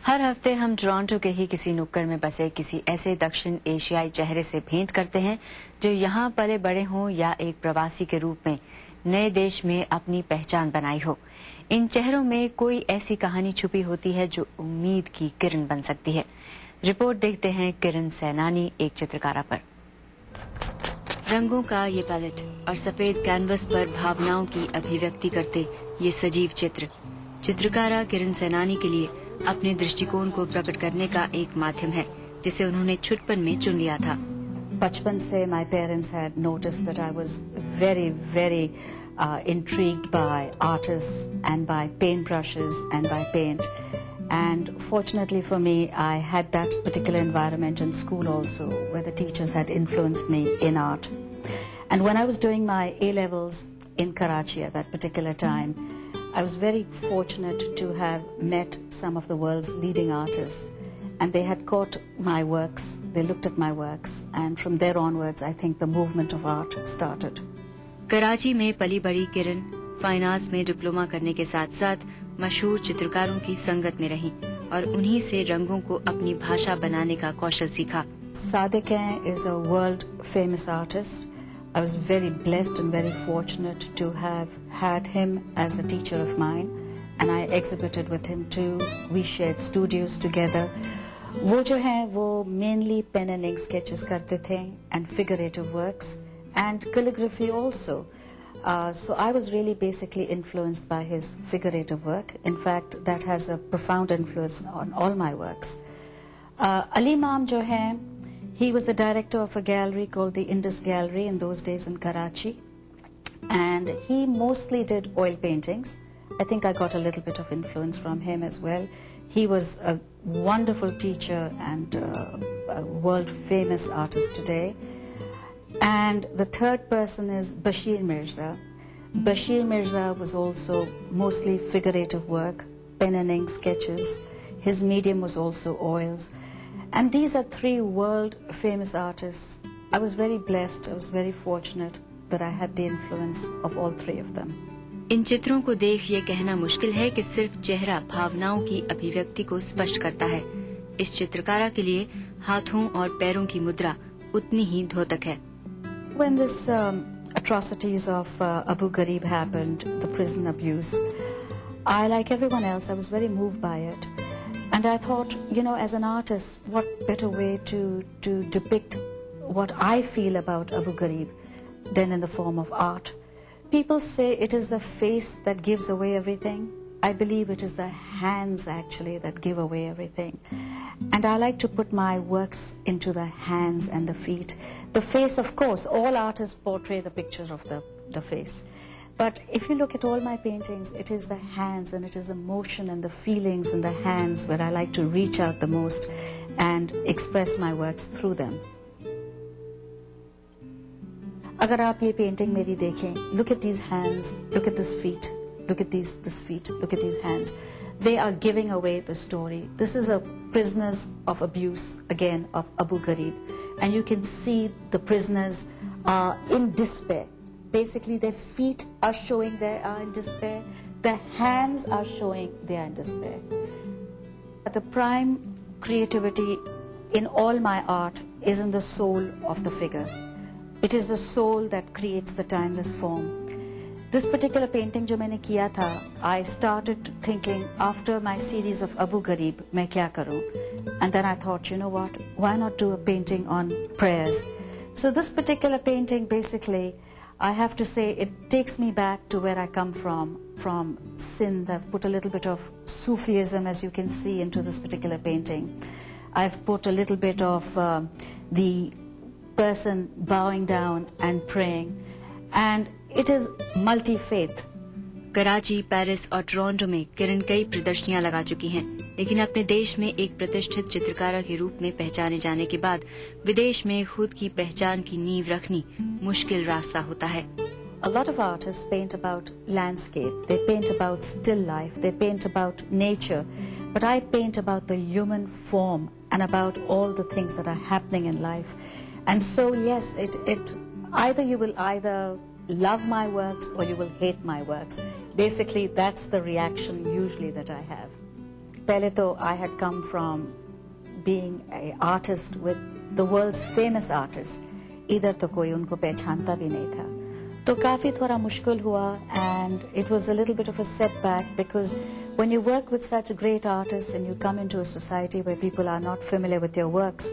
हर हफ्ते हम टोरंटो के ही किसी नुक्कड़ में बसे किसी ऐसे दक्षिण एशियाई चेहरे से भेंट करते हैं जो यहाँ पले बड़े हों या एक प्रवासी के रूप में नए देश में अपनी पहचान बनाई हो। इन चेहरों में कोई ऐसी कहानी छुपी होती है जो उम्मीद की किरण बन सकती है। रिपोर्ट देखते हैं किरण सैनानी एक चित्रकारा पर। रंगों का ये पैलेट और सफेद कैनवस पर भावनाओं की अभिव्यक्ति करते ये सजीव चित्र चित्रकारा किरण सैनानी के लिए अपने दृष्टिकोण को प्रकट करने का एक माध्यम है जिसे उन्होंने छुटपन में चुन लिया था। बचपन से my parents had noticed that I was very intrigued by artists and by paintbrushes and by paint. And fortunately for me, I had that particular environment in school also, where the teachers had influenced me in art. And when I was doing my A-levels in Karachi at that particular time, I was very fortunate to have met some of the world's leading artists. And they had caught my works, they looked at my works, and from there onwards, I think the movement of art started. Karachi में पली बड़ी किरण fine arts में diploma करने के साथ साथ मशहूर चित्रकारों की संगत में रहीं और उन्हीं से रंगों को अपनी भाषा बनाने का कौशल सीखा। Sadiq is a world famous artist. I was very blessed and very fortunate to have had him as a teacher of mine, and I exhibited with him too. We shared studios together. वो जो हैं वो mainly pen and ink sketches करते थे and figurative works and calligraphy also. So I was really basically influenced by his figurative work. In fact, that has a profound influence on all my works. Ali Imam jo hai, he was the director of a gallery called the Indus Gallery in those days in Karachi. And he mostly did oil paintings. I think I got a little bit of influence from him as well. He was a wonderful teacher and a world famous artist today. And the third person is Bashir Mirza. Bashir Mirza was also mostly figurative work, pen and ink sketches. His medium was also oils. And these are three world famous artists. I was very blessed, I was very fortunate that I had the influence of all three of them. इन चित्रों को देख ये कहना मुश्किल है कि सिर्फ चेहरा भावनाओं की अभिव्यक्ति को स्पष्ट करता है। इस चित्रकारा के लिए हाथों और पैरों की मुद्रा उतनी ही द्योतक है। When this atrocities of Abu Ghraib happened, the prison abuse, I, like everyone else, I was very moved by it. And I thought, you know, as an artist, what better way to depict what I feel about Abu Ghraib than in the form of art. People say it is the face that gives away everything. I believe it is the hands actually that give away everything. And I like to put my works into the hands and the feet. The face, of course, all artists portray the picture of the face. But if you look at all my paintings, it is the hands and it is the motion and the feelings in the hands where I like to reach out the most and express my works through them. अगर आप ये painting मेरी देखें, look at these hands, look at this feet, look at this feet, look at these hands. They are giving away the story. This is a prisoners of abuse, again, of Abu Ghraib. And you can see the prisoners are in despair. Basically, their feet are showing they are in despair. Their hands are showing they are in despair. The prime creativity in all my art is in the soul of the figure. It is the soul that creates the timeless form. This particular painting जो मैंने किया था, I started thinking after my series of Abu Ghraib, मैं क्या करूँ? And then I thought, you know what? Why not do a painting on prayers? So this particular painting, basically, I have to say, it takes me back to where I come from Sindh. I've put a little bit of Sufism, as you can see, into this particular painting. I've put a little bit of the person bowing down and praying, and it is multi-faith. Karachi, Paris और Toronto में किरण कई प्रदर्शनियां लगा चुकी हैं, लेकिन अपने देश में एक प्रतिष्ठित चित्रकारा के रूप में पहचाने जाने के बाद विदेश में खुद की पहचान की नींव रखनी मुश्किल रास्ता होता है। A lot of artists paint about landscape, they paint about still life, they paint about nature, but I paint about the human form and about all the things that are happening in life. And so, yes, you will either love my works or you will hate my works. Basically, that's the reaction usually that I have. पहले तो I had come from being an artist with the world's famous artists. इधर तो कोई उनको पहचानता भी नहीं था. तो काफ़ी थोड़ा मुश्किल हुआ, and it was a little bit of a setback because when you work with such great artists and you come into a society where people are not familiar with your works,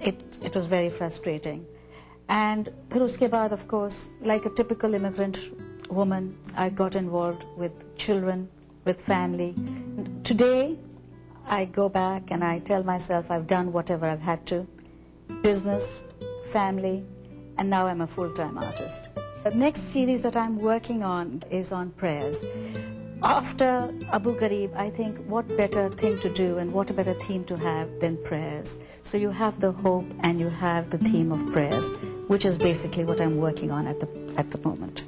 it was very frustrating. And फिर उसके बाद, of course, like a typical immigrant woman, I got involved with children, with family. Today, I go back and I tell myself I've done whatever I've had to. Business, family, and now I'm a full-time artist. The next series that I'm working on is on prayers. After Abu Ghraib, I think what better thing to do and what a better theme to have than prayers. So you have the hope and you have the theme of prayers, which is basically what I'm working on at the moment.